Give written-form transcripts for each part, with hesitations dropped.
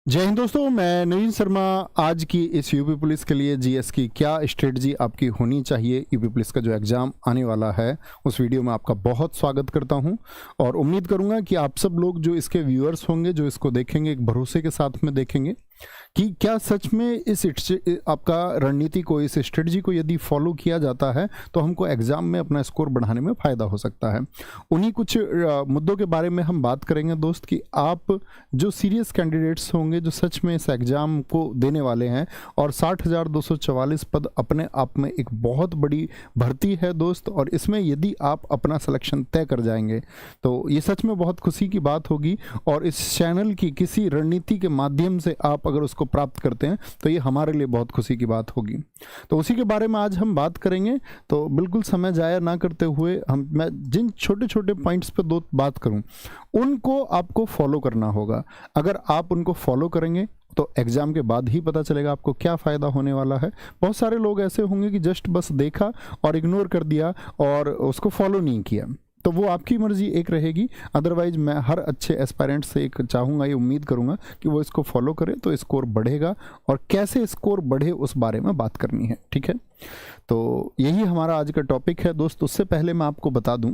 जय हिंद दोस्तों, मैं नवीन शर्मा। आज की इस यूपी पुलिस के लिए जीएस की क्या स्ट्रेटजी आपकी होनी चाहिए, यूपी पुलिस का जो एग्ज़ाम आने वाला है उस वीडियो में आपका बहुत स्वागत करता हूं और उम्मीद करूंगा कि आप सब लोग जो इसके व्यूअर्स होंगे, जो इसको देखेंगे, एक भरोसे के साथ में देखेंगे कि क्या सच में इस आपका रणनीति को, इस स्ट्रेटजी को यदि फॉलो किया जाता है तो हमको एग्ज़ाम में अपना स्कोर बढ़ाने में फ़ायदा हो सकता है। उन्हीं कुछ मुद्दों के बारे में हम बात करेंगे दोस्त, कि आप जो सीरियस कैंडिडेट्स होंगे, जो सच में इस एग्ज़ाम को देने वाले हैं, और 60,244 पद अपने आप में एक बहुत बड़ी भर्ती है दोस्त, और इसमें यदि आप अपना सिलेक्शन तय कर जाएंगे तो ये सच में बहुत खुशी की बात होगी। और इस चैनल की किसी रणनीति के माध्यम से आप अगर उसको प्राप्त करते हैं तो ये हमारे लिए बहुत खुशी की बात होगी। तो उसी के बारे में आज हम बात करेंगे। तो बिल्कुल समय जाया ना करते हुए मैं जिन छोटे छोटे पॉइंट्स पे दो बात करूं, उनको आपको फॉलो करना होगा। अगर आप उनको फॉलो करेंगे तो एग्जाम के बाद ही पता चलेगा आपको क्या फ़ायदा होने वाला है। बहुत सारे लोग ऐसे होंगे कि जस्ट बस देखा और इग्नोर कर दिया और उसको फॉलो नहीं किया, तो वो आपकी मर्जी एक रहेगी। अदरवाइज मैं हर अच्छे एस्पायरेंट से एक चाहूँगा, ये उम्मीद करूँगा कि वो इसको फॉलो करे तो स्कोर बढ़ेगा, और कैसे स्कोर बढ़े उस बारे में बात करनी है। ठीक है, तो यही हमारा आज का टॉपिक है दोस्त। उससे पहले मैं आपको बता दूं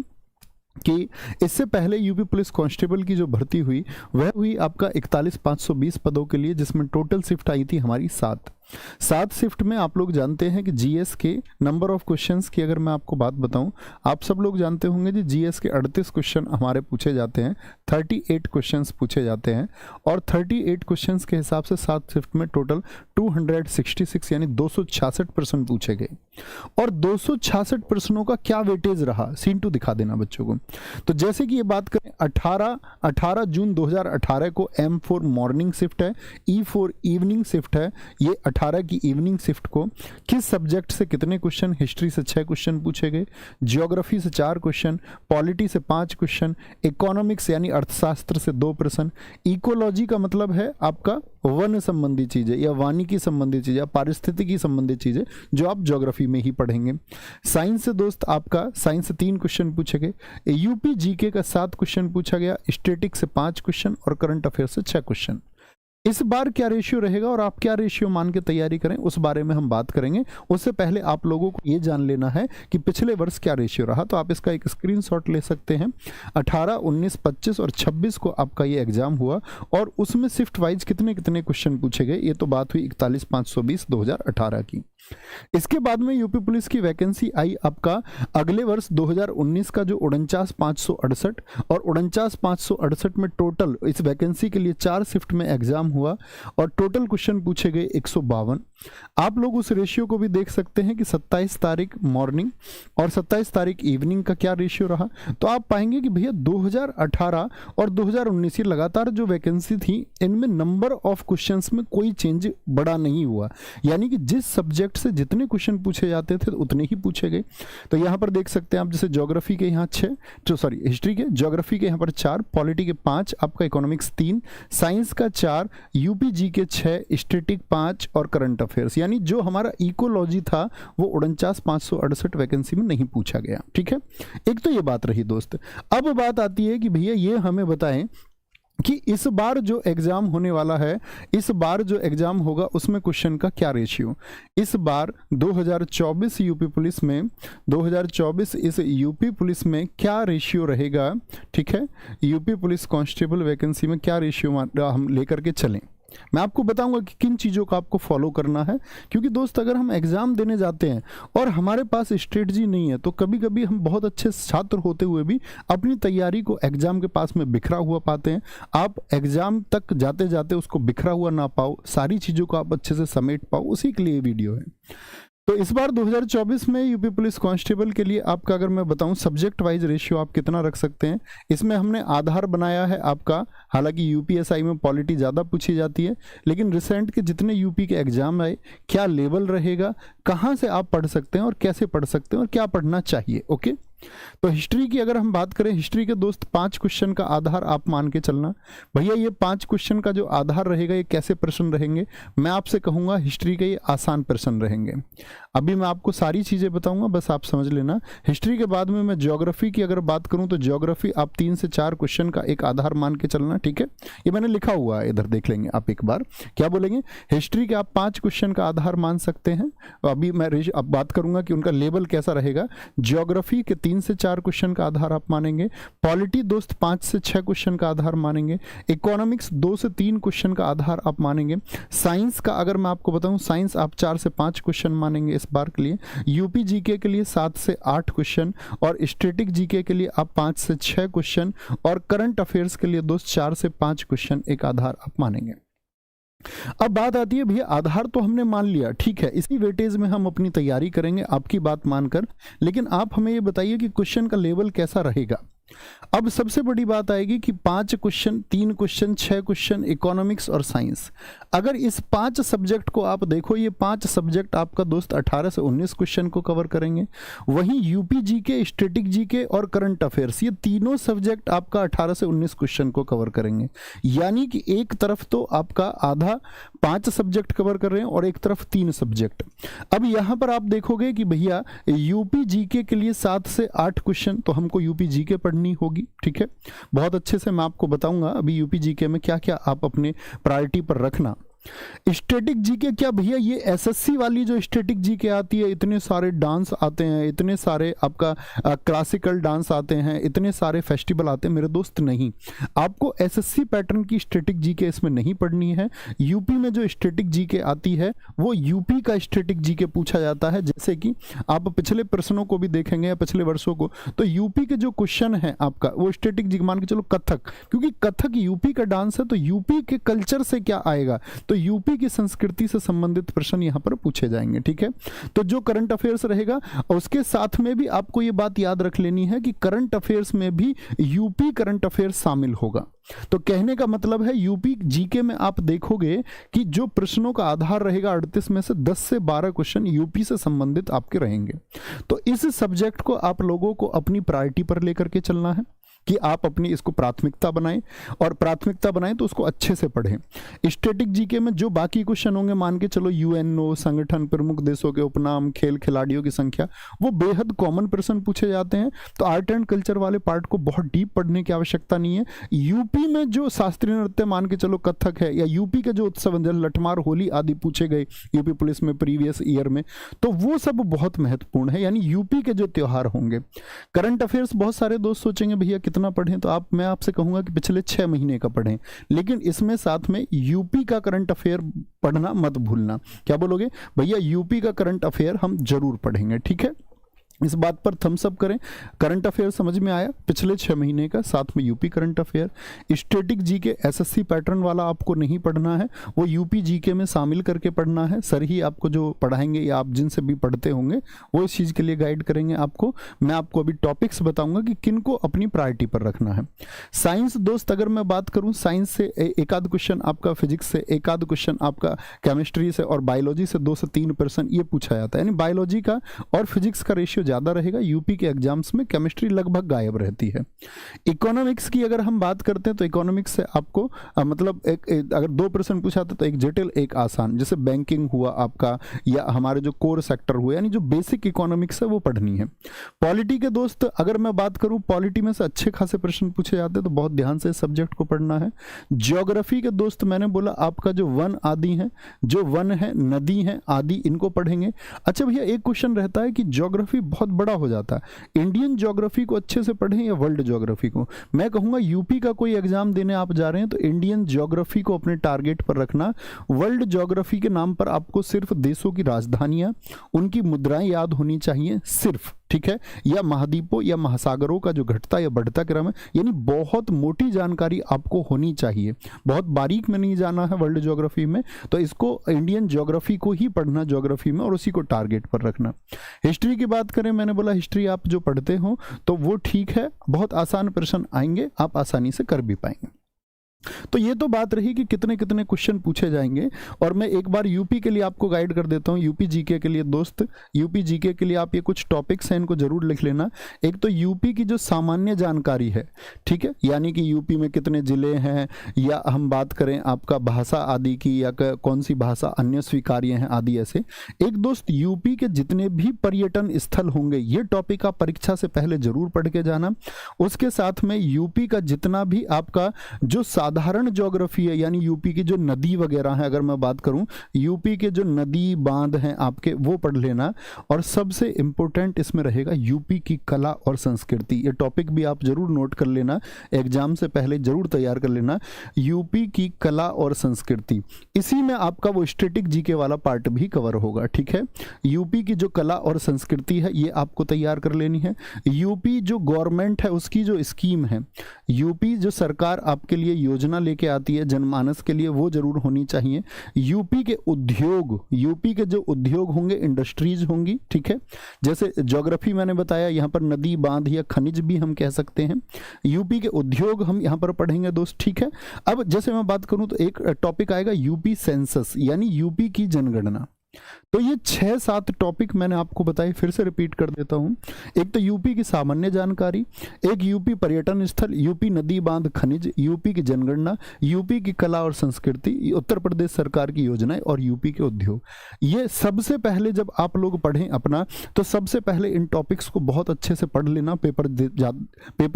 कि इससे पहले यूपी पुलिस कांस्टेबल की जो भर्ती हुई वह हुई आपका 41,520 पदों के लिए, जिसमें टोटल शिफ्ट आई थी हमारी 7 शिफ्ट में। आप लोग जानते हैं कि जीएस के नंबर ऑफ क्वेश्चंस की अगर मैं आपको बात बताऊं, आप सब लोग जानते होंगे जी, जीएस के 38 क्वेश्चन हमारे पूछे जाते हैं, 38 क्वेश्चंस पूछे जाते हैं, और 38 क्वेश्चंस के हिसाब से 7 शिफ्ट में टोटल 266 यानी 266 प्रश्न पूछे गए। और 266 प्रश्नों का क्या वेटेज रहा, सीन टू दिखा देना बच्चों को। तो जैसे कि ये बात करें, 18 जून 2018 को M4 मॉर्निंग शिफ्ट है, E4 इवनिंग शिफ्ट है। ये 18 की इवनिंग शिफ्ट को किस सब्जेक्ट से कितने क्वेश्चन, हिस्ट्री से 6 क्वेश्चन पूछे गए, ज्योग्राफी से 4 क्वेश्चन, पॉलिटी से 5 क्वेश्चन, इकोनॉमिक्स यानी अर्थशास्त्र से 2 प्रश्न, इकोलॉजी का मतलब है आपका वन संबंधी चीजें या वानिकी संबंधी चीजें या पारिस्थितिकी संबंधी चीजें, जो आप ज्योग्राफी में ही पढ़ेंगे। साइंस से दोस्त आपका साइंस से 3 क्वेश्चन पूछे गए, यूपी जीके का 7 क्वेश्चन पूछा गया, स्टैटिक से 5 क्वेश्चन और करंट अफेयर से 6 क्वेश्चन। इस बार क्या रेशियो रहेगा और आप क्या रेशियो मान के तैयारी करें, उस बारे में हम बात करेंगे। उससे पहले आप लोगों को ये जान लेना है कि पिछले वर्ष क्या रेशियो रहा, तो आप इसका एक स्क्रीनशॉट ले सकते हैं। 18, 19, 25 और 26 को आपका ये एग्जाम हुआ, और उसमें शिफ्ट वाइज कितने कितने क्वेश्चन पूछे गए। ये तो बात हुई 41,520 2018 की। इसके बाद में यूपी पुलिस की वैकेंसी आई आपका अगले वर्ष 2019 का, जो 49,568, और 49,568 में टोटल इस वैकेंसी के लिए 4 शिफ्ट में एग्जाम हुआ और टोटल क्वेश्चन पूछे गए 152। आप लोग उस रेशियो को भी देख सकते हैं कि 27 तारीख मॉर्निंग और 27 तारीख इवनिंग का क्या रेशियो रहा। तो आप पाएंगे कि भैया 2018 और 2019 ये लगातार जो वैकेंसी थी, इनमें नंबर ऑफ क्वेश्चंस में कोई चेंज बड़ा नहीं हुआ, यानी कि जिस सब्जेक्ट से जितने क्वेश्चन पूछे जाते थे उतने ही पूछे गए। तो यहाँ पर देख सकते हैं आप, जैसे ज्योग्राफी के यहाँ 6, हिस्ट्री के, ज्योग्राफी के यहाँ पर 4, पॉलिटी के 5, आपका इकोनॉमिक्स 3, साइंस का 4, यूपी जी के 6, स्टैटिक 5 और करंट अफेयर्स, यानी जो हमारा इकोलॉजी था वो 49,568 वैकेंसी में नहीं पूछा गया। ठीक है, एक तो ये बात रही दोस्त। अब बात आती है कि भैया ये हमें बताएं कि इस बार जो एग्जाम होने वाला है, इस बार जो एग्जाम होगा उसमें क्वेश्चन का क्या रेशियो। इस बार 2024 यूपी पुलिस में, 2024 इस यूपी पुलिस में क्या रेशियो रहेगा। ठीक है, यूपी पुलिस कांस्टेबल वैकेंसी में क्या रेशियो हम लेकर के चलें। मैं आपको बताऊंगा कि किन चीज़ों का आपको फॉलो करना है, क्योंकि दोस्त अगर हम एग्ज़ाम देने जाते हैं और हमारे पास स्ट्रेटजी नहीं है, तो कभी कभी हम बहुत अच्छे छात्र होते हुए भी अपनी तैयारी को एग्ज़ाम के पास में बिखरा हुआ पाते हैं। आप एग्ज़ाम तक जाते जाते उसको बिखरा हुआ ना पाओ, सारी चीज़ों को आप अच्छे से समेट पाओ, उसी के लिए वीडियो है। तो इस बार 2024 में यूपी पुलिस कांस्टेबल के लिए आपका अगर मैं बताऊं सब्जेक्ट वाइज रेशियो आप कितना रख सकते हैं, इसमें हमने आधार बनाया है आपका। हालांकि यूपीएसआई में पॉलिटी ज़्यादा पूछी जाती है, लेकिन रिसेंट के जितने यूपी के एग्जाम आए, क्या लेवल रहेगा, कहाँ से आप पढ़ सकते हैं और कैसे पढ़ सकते हैं और क्या पढ़ना चाहिए। ओके, तो हिस्ट्री की अगर हम बात करें, हिस्ट्री के दोस्त 5 क्वेश्चन का आधार आप मान के चलना। भैया ये 5 क्वेश्चन का जो आधार रहेगा ये कैसे प्रश्न रहेंगे, मैं आपसे कहूँगा हिस्ट्री के ये आसान प्रश्न रहेंगे। अभी मैं आपको सारी चीज़ें बताऊंगा, बस आप समझ लेना। हिस्ट्री के बाद में मैं ज्योग्राफी की अगर बात करूं तो ज्योग्राफी आप 3 से 4 क्वेश्चन का एक आधार मान के चलना, ठीक है। ये मैंने लिखा हुआ है, इधर देख लेंगे आप एक बार। क्या बोलेंगे, हिस्ट्री के आप 5 क्वेश्चन का आधार मान सकते हैं। अभी मैं अब बात करूंगा कि उनका लेवल कैसा रहेगा। ज्योग्राफी के 3 से 4 क्वेश्चन का आधार आप मानेंगे। पॉलिटी दोस्त 5 से 6 क्वेश्चन का आधार मानेंगे। इकोनॉमिक्स 2 से 3 क्वेश्चन का आधार आप मानेंगे। साइंस का अगर मैं आपको बताऊं, साइंस आप 4 से 5 क्वेश्चन मानेंगे इस बार के लिए। यूपी जीके के लिए 7 से 8 क्वेश्चन, और स्टैटिक जीके के लिए आप 5 से 6 क्वेश्चन, और करंट अफेयर्स के लिए दोस्त 4 से 5 क्वेश्चन एक आधार आप मानेंगे। अब बात आती है भैया, आधार तो हमने मान लिया, ठीक है, इसी वेटेज में हम अपनी तैयारी करेंगे आपकी बात मानकर, लेकिन आप हमें ये बताइए कि क्वेश्चन का लेवल कैसा रहेगा। अब सबसे बड़ी बात आएगी कि 5 क्वेश्चन, 3 क्वेश्चन, 6 क्वेश्चन इकोनॉमिक्स और साइंस। अगर इस 5 सब्जेक्ट को आप देखो, ये 5 सब्जेक्ट आपका दोस्त 18 से 19 क्वेश्चन को कवर करेंगे। वहीं यूपी जीके, स्टैटिक जीके और करंट अफेयर्स, ये तीनों सब्जेक्ट आपका 18 से 19 क्वेश्चन को कवर करेंगे। यानी कि एक तरफ तो आपका आधा 5 सब्जेक्ट कवर कर रहे हैं और एक तरफ 3 सब्जेक्ट। अब यहां पर आप देखोगे कि भैया यूपी जीके के लिए 7 से 8 क्वेश्चन, तो हमको यूपी जीके पढ़नी होगी, ठीक है। बहुत अच्छे से मैं आपको बताऊंगा अभी यूपी जीके में क्या क्या आप अपने प्रायोरिटी पर रखना। स्टैटिक जीके, क्या भैया ये एसएससी वाली जो स्टैटिक जीके आती है, इतने सारे डांस आते हैं, इतने सारे आपका क्लासिकल डांस आते हैं, इतने सारे फेस्टिवल आते हैं, मेरे दोस्त नहीं। आपको एसएससी पैटर्न की स्टैटिक जीके इसमें नहीं पढ़नी है। यूपी में जो स्टैटिक जीके आती है वो यूपी का स्टैटिक जीके पूछा जाता है। जैसे कि आप पिछले प्रश्नों को भी देखेंगे या पिछले वर्षों को, तो यूपी के जो क्वेश्चन है आपका वो स्टैटिक जीके, मान के चलो कथक, क्योंकि कथक यूपी का डांस है, तो यूपी के कल्चर से क्या आएगा, तो यूपी की संस्कृति से संबंधित प्रश्न यहां पर पूछे जाएंगे, ठीक है। तो जो करंट अफेयर्स रहेगा, और उसके साथ में भी आपको ये बात याद रख लेनी है कि करंट अफेयर्स में भी यूपी करंट अफेयर्स शामिल होगा। तो कहने का मतलब है यूपी जीके में आप देखोगे कि जो प्रश्नों का आधार रहेगा 38 में से 10 से 12 क्वेश्चन यूपी से संबंधित आपके रहेंगे। तो इस सब्जेक्ट को आप लोगों को अपनी प्रायोरिटी पर लेकर के चलना है कि आप अपनी इसको प्राथमिकता बनाएं, और प्राथमिकता बनाएं तो उसको अच्छे से पढ़ें। स्टैटिक जीके में जो बाकी क्वेश्चन होंगे, मान के चलो यूएनओ, संगठन, प्रमुख देशों के उपनाम, खेल खिलाड़ियों की संख्या, वो बेहद कॉमन प्रश्न पूछे जाते हैं। तो आर्ट एंड कल्चर वाले पार्ट को बहुत डीप पढ़ने की आवश्यकता नहीं है। यूपी में जो शास्त्रीय नृत्य, मान के चलो कथक है, या यूपी के जो उत्सव लठमार, होली आदि पूछे गए यूपी पुलिस में प्रीवियस ईयर में, तो वो सब बहुत महत्वपूर्ण है, यानी यूपी के जो त्योहार होंगे। करंट अफेयर्स बहुत सारे दोस्त सोचेंगे भैया कितना पढ़ें, तो मैं आपसे कहूंगा कि पिछले 6 महीने का पढ़ें, लेकिन इसमें साथ में यूपी का करंट अफेयर पढ़ना मत भूलना। क्या बोलोगे भैया, यूपी का करंट अफेयर हम जरूर पढ़ेंगे, ठीक है। इस बात पर थम्स अप करें। करंट अफेयर समझ में आया, पिछले 6 महीने का, साथ में UP current affair. Static GK SSC pattern वाला आपको नहीं पढ़ना है, वो यूपी जीके में शामिल करके पढ़ना है। सर ही आपको जो पढ़ाएंगे या आप जिनसे भी पढ़ते होंगे वो इस चीज़ के लिए गाइड करेंगे आपको। मैं आपको अभी टॉपिक्स बताऊंगा कि किन को अपनी प्रायोरिटी पर रखना है। साइंस दोस्त, अगर मैं बात करूँ, साइंस से एक आध क्वेश्चन आपका, फिजिक्स से एक आध क्वेश्चन आपका, केमिस्ट्री से और बायोलॉजी से 2 से 3 प्रश्न ये पूछा जाता है। यानी बायोलॉजी का और फिजिक्स का रेशियो ज़्यादा रहेगा। यूपी के एग्जाम्स में केमिस्ट्री लगभग गायब रहती है। इकोनॉमिक्स की अगर हम बात करते हैं तो इकोनॉमिक्स से आपको मतलब अगर 2 प्रश्न पूछा था तो एक जटिल एक आसान, जैसे बैंकिंग हुआ आपका, या हमारे जो कोर सेक्टर हुए, यानी जो बेसिक इकोनॉमिक्स है वो पढ़नी है। पॉलिटी के दोस्त अगर मैं बात करूं, पॉलिटी में से अच्छे खासे प्रश्न पूछे जाते हैं, तो बहुत ध्यान से इस सब्जेक्ट को पढ़ना है। ज्योग्राफी के दोस्त मैंने बोला आपका जो वन आदि है, जो वन है, नदी है आदि, इनको पढ़ेंगे। अच्छा भैया, एक क्वेश्चन रहता है कि ज्योग्राफी बहुत बड़ा हो जाता है, इंडियन ज्योग्राफी को अच्छे से पढ़ें या वर्ल्ड ज्योग्राफी को। मैं कहूंगा यूपी का कोई एग्जाम देने आप जा रहे हैं तो इंडियन ज्योग्राफी को अपने टारगेट पर रखना। वर्ल्ड ज्योग्राफी के नाम पर आपको सिर्फ देशों की राजधानियां, उनकी मुद्राएं याद होनी चाहिए सिर्फ, ठीक है, या महाद्वीपों या महासागरों का जो घटता या बढ़ता क्रम है, यानी बहुत मोटी जानकारी आपको होनी चाहिए, बहुत बारीक में नहीं जाना है वर्ल्ड ज्योग्राफी में। तो इसको इंडियन ज्योग्राफी को ही पढ़ना ज्योग्राफी में, और उसी को टारगेट पर रखना। हिस्ट्री की बात करें, मैंने बोला हिस्ट्री आप जो पढ़ते हो तो वो ठीक है, बहुत आसान प्रश्न आएंगे, आप आसानी से कर भी पाएंगे। तो ये तो बात रही कि कितने कितने क्वेश्चन पूछे जाएंगे। और मैं एक बार यूपी के लिए आपको गाइड कर देता हूँ, यूपी जीके के लिए दोस्त, यूपी जीके के लिए आप ये कुछ टॉपिक्स हैं, इनको जरूर लिख लेना। एक तो यूपी की जो सामान्य जानकारी है, ठीक है, यानी कि यूपी में कितने जिले हैं, या हम बात करें आपका भाषा आदि की, या कौन सी भाषा अन्य स्वीकार्य हैं आदि। ऐसे एक दोस्त यूपी के जितने भी पर्यटन स्थल होंगे, ये टॉपिक आप परीक्षा से पहले जरूर पढ़ के जाना। उसके साथ में यूपी का जितना भी आपका जो साधारण ज्योग्राफी है, यानी यूपी की जो नदी वगैरह है, अगर मैं बात करूं यूपी के जो नदी बांध हैं आपके, वो पढ़ लेना। और सबसे इंपॉर्टेंट इसमें रहेगा यूपी की कला और संस्कृति। ये टॉपिक भी आप जरूर नोट कर लेना, एग्जाम से पहले जरूर तैयार कर लेना, यूपी की कला और संस्कृति। इसी में आपका वो स्टैटिक जीके वाला पार्ट भी कवर होगा, ठीक है। यूपी की जो कला और संस्कृति है ये आपको तैयार कर लेनी है। यूपी जो गवर्नमेंट है उसकी जो स्कीम है, यूपी जो सरकार आपके लिए योजना लेके आती है जनमानस के लिए, वो जरूर होनी चाहिए। यूपी के उद्योग, यूपी के जो उद्योग होंगे, इंडस्ट्रीज होंगी, ठीक है। जैसे ज्योग्राफी मैंने बताया, यहाँ पर नदी बांध या खनिज भी हम कह सकते हैं। यूपी के उद्योग हम यहाँ पर पढ़ेंगे दोस्त, ठीक है। अब जैसे मैं बात करूं तो एक टॉपिक आएगा यूपी सेंसस, यानी यूपी की जनगणना। तो ये 6-7 टॉपिक मैंने आपको बताए, फिर से रिपीट कर देता हूं। एक तो यूपी की सामान्य जानकारी, एक यूपी पर्यटन स्थल, यूपी नदी बांध खनिज, यूपी की जनगणना, यूपी की कला और संस्कृति, उत्तर प्रदेश सरकार की योजनाएं और यूपी के उद्योग। ये सबसे पहले जब आप लोग पढ़ें अपना, तो सबसे पहले इन टॉपिक्स को बहुत अच्छे से पढ़ लेना। पेपर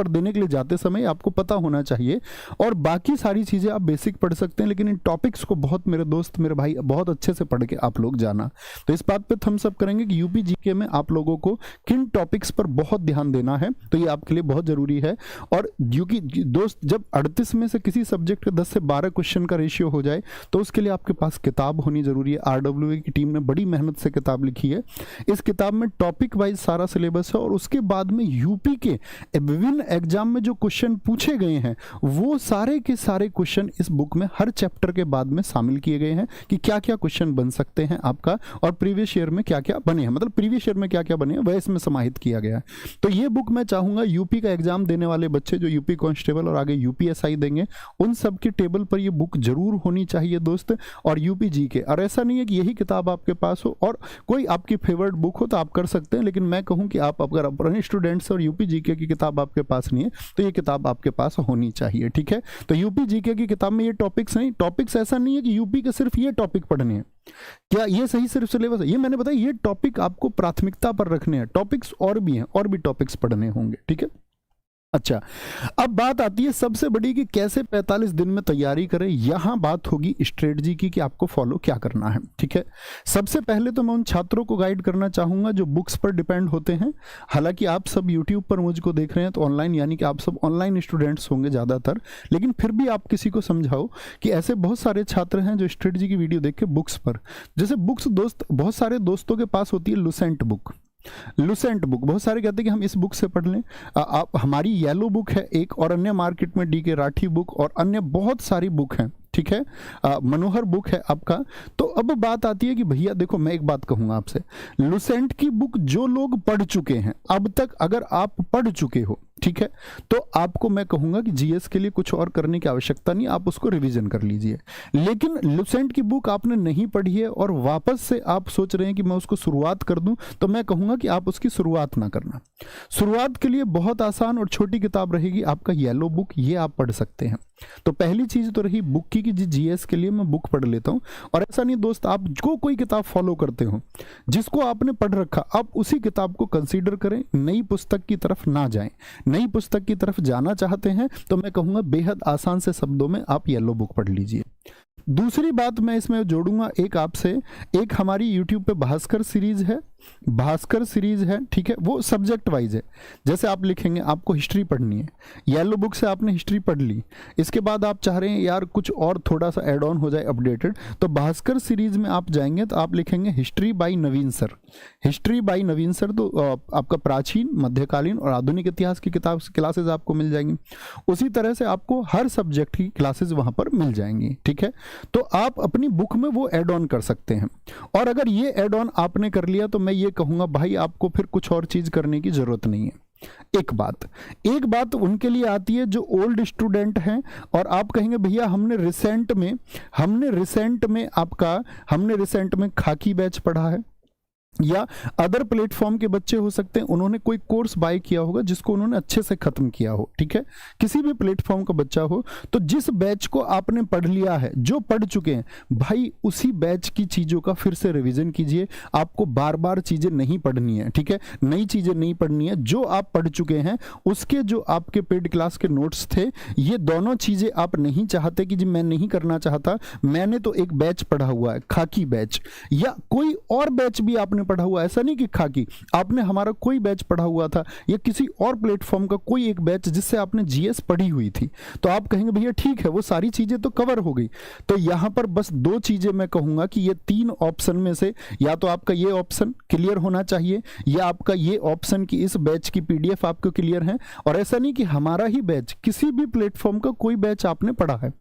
देने के लिए जाते समय आपको पता होना चाहिए। और बाकी सारी चीजें आप बेसिक पढ़ सकते हैं, लेकिन इन टॉपिक्स को बहुत, मेरे दोस्त मेरे भाई, बहुत अच्छे से पढ़ के आप लोग जाना। तो इस बात पे थम्स अप करेंगे कि यूपी जीके में आप लोगों को किन टॉपिक्स पर बहुत ध्यान देना है, तो ये आपके लिए बहुत जरूरी है। और क्योंकि दोस्त जब 38 में से किसी सब्जेक्ट के 10 से 12 क्वेश्चन का रेशियो हो जाए, तो उसके लिए आपके पास किताब होनी जरूरी है। आरडब्ल्यूए की टीम ने बड़ी मेहनत से किताब लिखी है। इस किताब में टॉपिक वाइज सारा सिलेबस है, और उसके बाद में यूपी के विभिन्न एग्जाम में जो क्वेश्चन पूछे गए हैं, वो सारे के सारे क्वेश्चन इस बुक में हर चैप्टर के बाद में शामिल किए गए हैं कि क्या क्या क्वेश्चन बन सकते हैं आपका, और प्रीवियस ईयर में क्या क्या बने हैं, मतलब प्रीवियस ईयर में क्या क्या बने हैं वह इसमें समाहित किया गया है। तो ये बुक मैं चाहूंगा यूपी का एग्जाम देने वाले बच्चे जो यूपी कांस्टेबल और आगे यूपीएसआई देंगे, उन सब की टेबल पर ये बुक जरूर होनी चाहिए दोस्त। और यूपी जीके, और ऐसा नहीं है कि यही किताब आपके पास हो और कोई आपकी फेवरेट बुक हो तो आप कर सकते हैं, लेकिन मैं कहूं कि आप अगर अपने स्टूडेंट्स और यूपी जीके की किताब आपके पास नहीं है, तो ये किताब आपके पास होनी चाहिए, ठीक है। तो यूपी जीके की किताब में ये टॉपिक्स नहीं, टॉपिक्स ऐसा नहीं है कि यूपी के सिर्फ ये टॉपिक पढ़ने हैं, क्या ये सही सिर्फ सिलेबस है, ये मैंने बताया, ये टॉपिक आपको प्राथमिकता पर रखने हैं। टॉपिक्स और भी हैं, और भी टॉपिक्स पढ़ने होंगे, ठीक है। अच्छा, अब बात आती है सबसे बड़ी कि कैसे 45 दिन में तैयारी करें। यहां बात होगी स्ट्रेटजी की कि आपको फॉलो क्या करना है, ठीक है। सबसे पहले तो मैं उन छात्रों को गाइड करना चाहूंगा जो बुक्स पर डिपेंड होते हैं। हालांकि आप सब यूट्यूब पर मुझको देख रहे हैं तो ऑनलाइन, यानी कि आप सब ऑनलाइन स्टूडेंट्स होंगे ज़्यादातर, लेकिन फिर भी आप किसी को समझाओ कि ऐसे बहुत सारे छात्र हैं जो स्ट्रेटजी की वीडियो देख के बुक्स पर, जैसे बुक्स दोस्त बहुत सारे दोस्तों के पास होती है लुसेंट बुक, लुसेंट बुक, बहुत सारे कहते हैं कि हम इस बुक से पढ़ लें। आप, हमारी येलो बुक है एक, और अन्य मार्केट में डीके राठी बुक और अन्य बहुत सारी बुक हैं, ठीक है। मनोहर बुक है आपका। तो अब बात आती है कि भैया देखो, मैं एक बात कहूंगा आपसे, लुसेंट की बुक जो लोग पढ़ चुके हैं अब तक, अगर आप पढ़ चुके हो, ठीक है, तो आपको मैं कहूंगा कि जीएस के लिए कुछ और करने की आवश्यकता नहीं, आप उसको रिवीजन कर लीजिए। लेकिन लुसेंट की बुक आपने नहीं पढ़ी है और वापस से आप सोच रहे हैं कि मैं उसको शुरुआत कर दूं, तो मैं कहूंगा कि आप उसकी शुरुआत ना करना। शुरुआत के लिए बहुत आसान और छोटी किताब रहेगी आपका येलो बुक, ये आप पढ़ सकते हैं। तो पहली चीज तो रही बुक की कि जीएस के लिए मैं बुक पढ़ लेता हूं। और ऐसा नहीं दोस्त, आप जो कोई किताब फॉलो करते हो, जिसको आपने पढ़ रखा, आप उसी किताब को कंसीडर करें, नई पुस्तक की तरफ ना जाएं। नई पुस्तक की तरफ जाना चाहते हैं तो मैं कहूंगा बेहद आसान से शब्दों में आप येलो बुक पढ़ लीजिए। दूसरी बात मैं इसमें जोड़ूंगा एक आपसे, एक हमारी यूट्यूब पे भास्कर सीरीज है, भास्कर सीरीज है, ठीक है, वो सब्जेक्ट वाइज है। जैसे आप लिखेंगे आपको हिस्ट्री पढ़नी है, येलो बुक से आपने हिस्ट्री पढ़ ली, इसके बाद आप चाह रहे हैं यार कुछ और थोड़ा सा एड ऑन हो जाए, अपडेटेड, तो भास्कर सीरीज में आप जाएंगे तो आप लिखेंगे history by Naveen sir. History by Naveen sir, तो आपका प्राचीन, मध्यकालीन और आधुनिक इतिहास की किताब क्लासेज आपको मिल जाएंगी। उसी तरह से आपको हर सब्जेक्ट की क्लासेज वहां पर मिल जाएंगी, ठीक है। तो आप अपनी बुक में वो एड ऑन कर सकते हैं। और अगर ये एड ऑन आपने कर लिया तो मैं ये कहूंगा भाई आपको फिर कुछ और चीज करने की जरूरत नहीं है। एक बात उनके लिए आती है जो ओल्ड स्टूडेंट हैं और आप कहेंगे भैया हमने रिसेंट में खाकी बैच पढ़ा है, या अदर प्लेटफॉर्म के बच्चे हो सकते हैं, उन्होंने कोई कोर्स बाय किया होगा जिसको उन्होंने अच्छे से खत्म किया हो, ठीक है। किसी भी प्लेटफॉर्म का बच्चा हो तो जिस बैच को आपने पढ़ लिया है, जो पढ़ चुके हैं भाई, उसी बैच की चीजों का फिर से रिवीजन कीजिए। आपको बार बार चीजें नहीं पढ़नी है, ठीक है, नई चीजें नहीं पढ़नी है। जो आप पढ़ चुके हैं उसके जो आपके पेड क्लास के नोट्स थे, ये दोनों चीजें आप नहीं चाहते कि जी मैं नहीं करना चाहता, मैंने तो एक बैच पढ़ा हुआ है खाकी बैच, या कोई और बैच भी आपने पढ़ा हुआ, ऐसा नहीं कि खाकी, आपने हमारा कोई बैच पढ़ा हुआ था या किसी और प्लेटफॉर्म का कोई एक बैच जिससे आपने जीएस पढ़ी हुई थी, तो आप कहेंगे भैया ठीक है वो सारी चीजें तो कवर हो गई। तो यहां पर बस दो चीजें मैं कहूंगा कि ये तीन ऑप्शन में से या तो आपका ये ऑप्शन क्लियर होना चाहिए, या आपका ये ऑप्शन कि इस बैच की पीडीएफ आपको क्लियर है, और ऐसा नहीं कि हमारा ही बैच, किसी भी प्लेटफॉर्म का कोई बैच आपने पढ़ा है।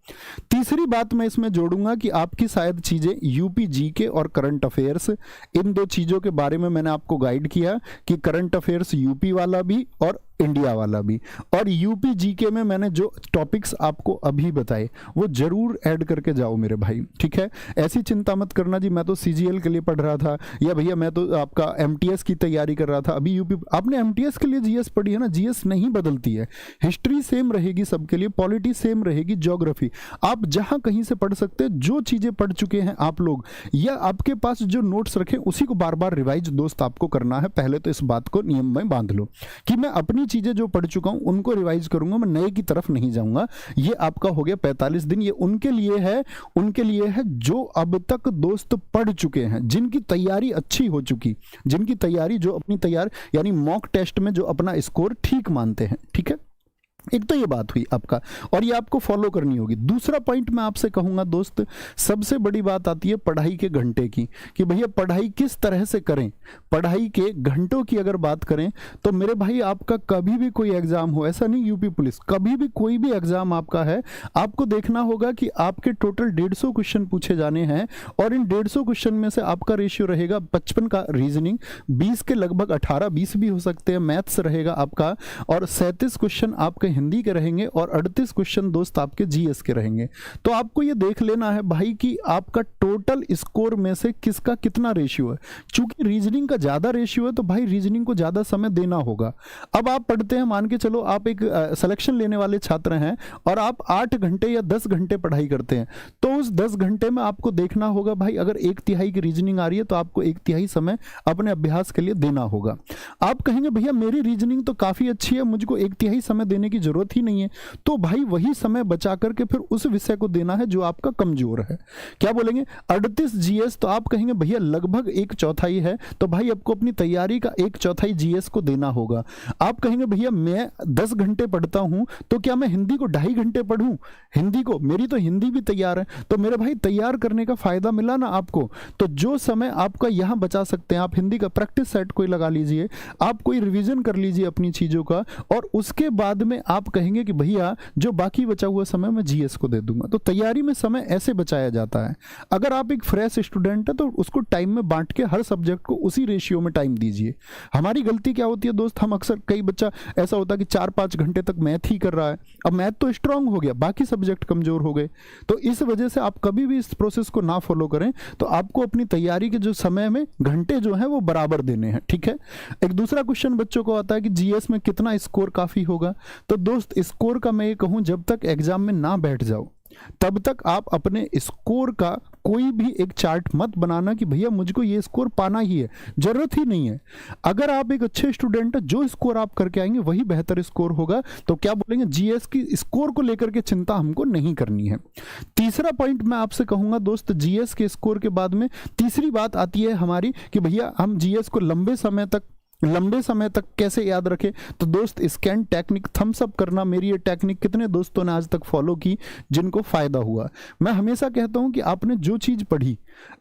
तीसरी बात मैं इसमें जोड़ूंगा कि आपकी शायद चीजें यूपी जीके और करंट अफेयर्स, इन दो चीजों के बारे में मैंने आपको गाइड किया कि करंट अफेयर्स यूपी वाला भी और इंडिया वाला भी, और यूपी जीके में मैंने जो टॉपिक्स आपको अभी बताए वो जरूर ऐड करके जाओ मेरे भाई, ठीक है। ऐसी चिंता मत करना जी मैं तो सीजीएल के लिए पढ़ रहा था, या भैया मैं तो आपका एमटीएस की तैयारी कर रहा था, अभी यूपी आपने एमटीएस के लिए जीएस पढ़ी है ना, जीएस नहीं बदलती है, हिस्ट्री सेम रहेगी सबके लिए, पॉलिटी सेम रहेगी, ज्योग्राफी आप जहां कहीं से पढ़ सकते हैं। जो चीजें पढ़ चुके हैं आप लोग या आपके पास जो नोट्स रखें उसी को बार बार रिवाइज दोस्त आपको करना है। पहले तो इस बात को नियम में बांध लो कि मैं अपनी चीजें जो पढ़ चुका हूं उनको रिवाइज करूंगा, मैं नए की तरफ नहीं जाऊंगा। ये आपका हो गया 45 दिन, ये उनके लिए है जो अब तक दोस्त पढ़ चुके हैं, जिनकी तैयारी अच्छी हो चुकी, जिनकी तैयारी जो अपनी तैयार यानी मॉक टेस्ट में जो अपना स्कोर ठीक मानते हैं, ठीक है। एक तो ये बात हुई आपका, और ये आपको फॉलो करनी होगी। दूसरा पॉइंट मैं आपसे कहूंगा दोस्त, सबसे बड़ी बात आती है पढ़ाई के घंटे की, कि भैया पढ़ाई किस तरह से करें। पढ़ाई के घंटों की अगर बात करें तो मेरे भाई आपका कभी भी कोई एग्जाम हो, ऐसा नहीं यूपी पुलिस, कभी भी कोई भी एग्जाम आपका है, आपको देखना होगा कि आपके टोटल 150 क्वेश्चन पूछे जाने हैं, और इन 150 क्वेश्चन में से आपका रेशियो रहेगा 55 का रीजनिंग, 20 के लगभग 18-20 भी हो सकते हैं मैथ्स रहेगा आपका, और 37 क्वेश्चन आपके हिंदी के रहेंगे, और 38 क्वेश्चन दोस्त आपके जीएस के रहेंगे। तो आपको ये देख लेना है भाई कि आपका टोटल स्कोर में से किसका कितना रेशियो है। चूंकि रीजनिंग का ज्यादा रेशियो है तो भाई रीजनिंग को ज्यादा समय देना होगा। अब आप पढ़ते हैं, मान के चलो आप एक सिलेक्शन लेने वाले छात्र हैं और आप 8 घंटे या 10 घंटे पढ़ाई करते हैं, तो उस 10 घंटे में आपको देखना होगा भाई अगर 1/3 की रीजनिंग आ रही है तो आपको 1/3 समय अपने अभ्यास के लिए देना होगा। आप कहेंगे भैया मेरी रीजनिंग तो काफी अच्छी है, मुझको 1/3 समय देने की जरूरत ही नहीं है, तो भाई वही समय बचा करके फिर उस विषय को देना है जो आपका कमजोर है। क्या बोलेंगे 38 जीएस, तो आप कहेंगे भैया लगभग 1/4 है, तो भाई आपको अपनी तैयारी का 1/4 जीएस को देना होगा। आप कहेंगे भैया मैं 10 घंटे पढ़ता हूं तो क्या मैं हिंदी को 2.5 घंटे पढ़ूं, हिंदी को, मेरी तो हिंदी भी तैयार है, तो मेरे भाई तैयार करने का फायदा मिला ना आपको। तो जो समय आपका यहां बचा सकते हैं, आप हिंदी का प्रैक्टिस सेट कोई लगा लीजिए, आप कोई रिवीजन कर लीजिए अपनी चीजों का, और उसके बाद में आप कहेंगे कि भैया जो बाकी बचा हुआ समय मैं जीएस को दे दूंगा। तो तैयारी में समय ऐसे बचाया जाता है। अगर आप एक फ्रेश स्टूडेंट है तो उसको टाइम में बांट के हर सब्जेक्ट को उसी रेशियो में टाइम दीजिए। हमारी गलती क्या होती है दोस्त, हम अक्सर, कई बच्चा ऐसा होता है कि 4-5 घंटे तक मैथ ही कर रहा है, अब मैथ तो स्ट्रांग हो गया, बाकी सब्जेक्ट कमजोर हो गए। तो इस वजह से आप कभी भी इस प्रोसेस को ना फॉलो करें, तो आपको अपनी तैयारी के जो समय में घंटे जो है वो बराबर देने हैं, ठीक है। एक दूसरा क्वेश्चन बच्चों को आता है कि जीएस में कितना स्कोर काफी होगा। तो दोस्त स्कोर का मैं ये कहूं, जब तक एग्जाम में ना बैठ जाओ तब तक आप अपने स्कोर का कोई भी एक चार्ट मत बनाना कि भैया मुझको ये स्कोर पाना ही है, जरूरत ही नहीं है। अगर आप एक अच्छे स्टूडेंट है, जो स्कोर आप करके आएंगे वही बेहतर स्कोर होगा। तो क्या बोलेंगे, जीएस की स्कोर को लेकर के चिंता हमको नहीं करनी है। तीसरा पॉइंट मैं आपसे कहूंगा दोस्त, जीएस के स्कोर के बाद में तीसरी बात आती है हमारी कि भैया हम जीएस को लंबे समय तक कैसे याद रखें। तो दोस्त स्कैन टेक्निक, थम्स अप करना, मेरी ये टेक्निक कितने दोस्तों ने आज तक फॉलो की जिनको फायदा हुआ। मैं हमेशा कहता हूं कि आपने जो चीज पढ़ी,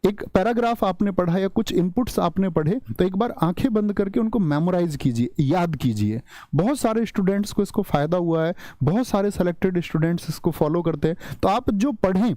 एक पैराग्राफ आपने पढ़ा या कुछ इनपुट्स आपने पढ़े, तो एक बार आंखें बंद करके उनको मेमोराइज कीजिए, याद कीजिए। बहुत सारे स्टूडेंट्स को इसको फायदा हुआ है, बहुत सारे सेलेक्टेड स्टूडेंट्स इसको फॉलो करते हैं। तो आप जो पढ़ें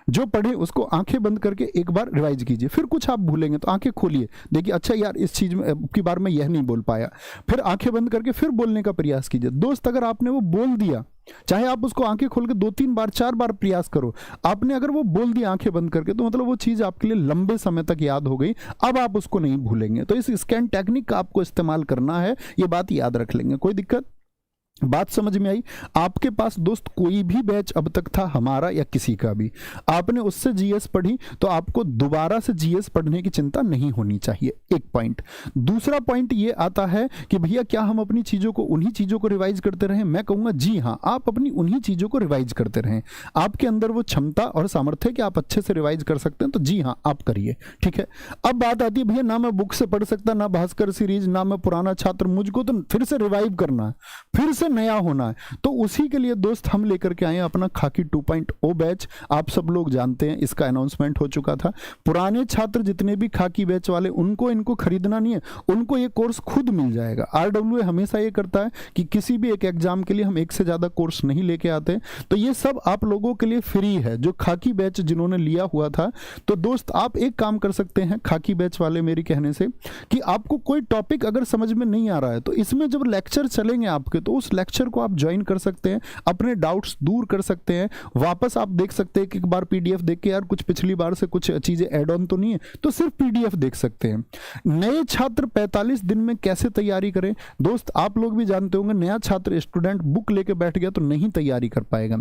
जो पढ़े उसको आंखें बंद करके एक बार रिवाइज कीजिए। फिर कुछ आप भूलेंगे तो आंखें खोलिए, देखिए अच्छा यार इस चीज में की बार मैं यह नहीं बोल पाया, फिर आंखें बंद करके फिर बोलने का प्रयास कीजिए। दोस्त अगर आपने वो बोल दिया, चाहे आप उसको आंखें खोल के 2-3 बार 4 बार प्रयास करो, आपने अगर वो बोल दिया आंखें बंद करके, तो मतलब वो चीज आपके लिए लंबे समय तक याद हो गई, अब आप उसको नहीं भूलेंगे। तो इस स्कैन टेक्निक का आपको इस्तेमाल करना है, ये बात याद रख लेंगे। कोई दिक्कत, बात समझ में आई? आपके पास दोस्त कोई भी बैच अब तक था हमारा या किसी का भी, आपने उससे जीएस पढ़ी तो आपको दोबारा से जीएस पढ़ने की चिंता नहीं होनी चाहिए, एक पॉइंट। दूसरा पॉइंट ये आता है कि भैया क्या हम अपनी चीजों को, उन्हीं चीजों को रिवाइज करते रहें? मैं कहूंगा जी हाँ, आप अपनी उन्हीं चीजों को रिवाइज करते रहें। आपके अंदर वो क्षमता और सामर्थ्य कि आप अच्छे से रिवाइज कर सकते हैं, तो जी हाँ आप करिए, ठीक है। अब बात आती है भैया ना मैं बुक से पढ़ सकता, ना भास्कर सीरीज, ना मैं पुराना छात्र, मुझको तो फिर से रिवाइव करना है, फिर से नया होना है। तो उसी के लिए दोस्त हम लेकर के आए अपना खाकी 2.0 बैच। आप सब लोग जानते हैं, इसका अनाउंसमेंट हो चुका था। पुराने छात्र जितने भी खाकी बैच वाले, उनको इनको खरीदना नहीं है, उनको ये कोर्स खुद मिल जाएगा। आरडब्ल्यूए हमेशा ये करता है कि किसी भी एक एग्जाम के लिए हम एक से ज्यादा कोर्स नहीं लेके आते, तो ये सब आप लोगों के लिए फ्री है, जो खाकी बैच जिन्होंने लिया हुआ था। तो दोस्त आप एक काम कर सकते हैं खाकी बैच वाले, मेरी कहने से कि आपको कोई टॉपिक अगर समझ में नहीं आ रहा है, तो इसमें जब लेक्चर चलेंगे आपके, तो उस लेक्चर को आप ज्वाइन कर सकते हैं, अपने डाउट्स दूर कर सकते हैं, वापस आप देख सकते हैं कि एक बार पीडीएफ देख के यार कुछ पिछली बार से कुछ चीजें ऐड ऑन तो नहीं है, तो सिर्फ पीडीएफ देख सकते हैं। नए छात्र 45 दिन में कैसे तैयारी करें? दोस्त आप लोग भी जानते होंगे, नया छात्र स्टूडेंट बुक लेके बैठ गया तो नहीं तैयारी कर पाएगा।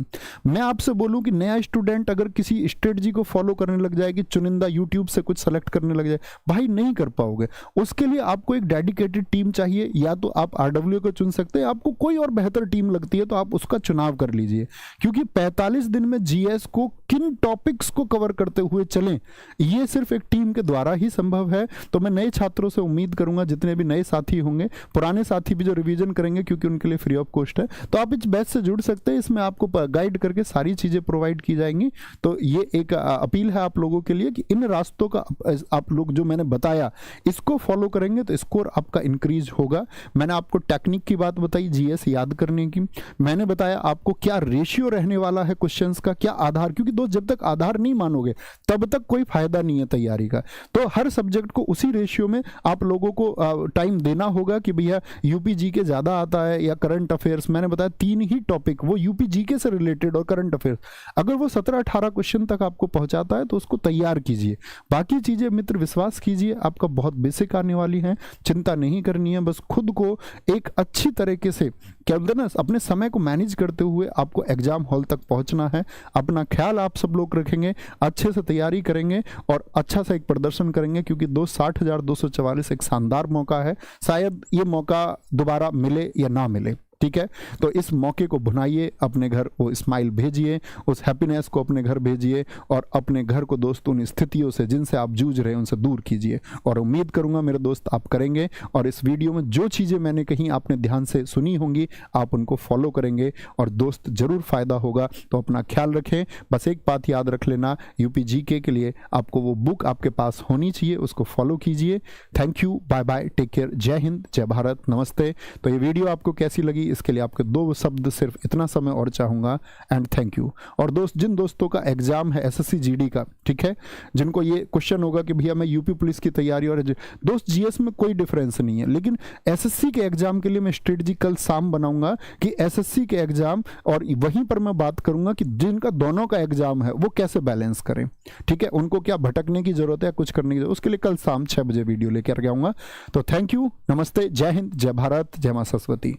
मैं आपसे बोलूं कि नया स्टूडेंट अगर किसी स्ट्रेटजी को फॉलो करने लग जाए कि चुनिंदा यूट्यूब से कुछ सेलेक्ट करने लग जाए, भाई नहीं कर पाओगे। उसके लिए आपको एक डेडिकेटेड टीम चाहिए, या तो आप आरडब्ल्यू को चुन सकते हैं, आपको कोई और बेहतर टीम लगती है तो आप उसका चुनाव कर लीजिए। क्योंकि 45 दिन में जीएस को किन टॉपिक्स को कवर करते हुए चलें, ये सिर्फ एक टीम के द्वारा ही संभव है। तो मैं नए छात्रों से उम्मीद करूंगा, जितने भी नए साथी होंगे, पुराने साथी भी जो रिवीजन करेंगे क्योंकि उनके लिए फ्री ऑफ कॉस्ट है, तो आप इस बैच से जुड़ सकते हैं। इसमें आपको गाइड करके सारी चीजें प्रोवाइड की जाएंगी। तो ये एक अपील है आप लोगों के लिए कि इन रास्तों का आप लोग जो मैंने बताया इसको फॉलो करेंगे तो स्कोर आपका इंक्रीज होगा। मैंने आपको टेक्निक की बात बताई जीएस याद करने की, मैंने बताया आपको क्या रेशियो रहने वाला है क्वेश्चंस का, क्या आधार, क्योंकि दोस्त जब तक आधार नहीं मानोगे तब तक कोई फायदा नहीं है तैयारी का। तो हर सब्जेक्ट को उसी रेशियो में आप लोगों को टाइम देना होगा कि भैया यूपी जीके ज्यादा आता है या करंट अफेयर्स। मैंने बताया 3 ही टॉपिक, वो यूपी जीके से रिलेटेड और करंट अफेयर्स, अगर वो 17-18 क्वेश्चन तक आपको पहुंचाता है तो उसको तैयार कीजिए। बाकी चीजें मित्र विश्वास कीजिए आपका बहुत बेसिक आने वाली है, चिंता नहीं करनी है। बस खुद को एक अच्छी तरीके से क्या बोलते हैं ना, अपने समय को मैनेज करते हुए आपको एग्जाम हॉल तक पहुंचना है। अपना ख्याल आप सब लोग रखेंगे, अच्छे से तैयारी करेंगे और अच्छा सा एक प्रदर्शन करेंगे, क्योंकि 60,244 एक शानदार मौका है। शायद ये मौका दोबारा मिले या ना मिले, ठीक है। तो इस मौके को भुनाइए, अपने घर वो स्माइल भेजिए, उस हैप्पीनेस को अपने घर भेजिए और अपने घर को दोस्तों उन स्थितियों से जिनसे आप जूझ रहे हैं उनसे दूर कीजिए। और उम्मीद करूंगा मेरे दोस्त आप करेंगे, और इस वीडियो में जो चीज़ें मैंने कही आपने ध्यान से सुनी होंगी, आप उनको फॉलो करेंगे और दोस्त जरूर फायदा होगा। तो अपना ख्याल रखें। बस एक बात याद रख लेना, यूपी जीके के लिए आपको वो बुक आपके पास होनी चाहिए, उसको फॉलो कीजिए। Thank you, bye bye, take care, जय हिंद, जय भारत, नमस्ते। तो ये वीडियो आपको कैसी लगी, इसके लिए आपके 2 शब्द सिर्फ इतना समय और चाहूंगा, एंड थैंक यू। और दोस्त जिन दोस्तों का एग्जाम है एसएससी जीडी का, ठीक है, जिनको ये क्वेश्चन होगा कि भैया मैं यूपी पुलिस की तैयारी, और दोस्त जीएस में कोई डिफरेंस नहीं है, लेकिन एसएससी के एग्जाम के लिए मैं स्ट्रेटजी कल शाम बनाऊंगा कि एसएससी के एग्जाम, और वहीं पर मैं बात करूंगा कि जिनका दोनों का एग्जाम है वो कैसे बैलेंस करें, ठीक है, उनको क्या भटकने की जरूरत है, कुछ करने की जरूरत, उसके लिए कल शाम 6 बजे वीडियो लेकर आऊंगा। तो थैंक यू, नमस्ते, जय हिंद, जय भारत, जय मां सरस्वती।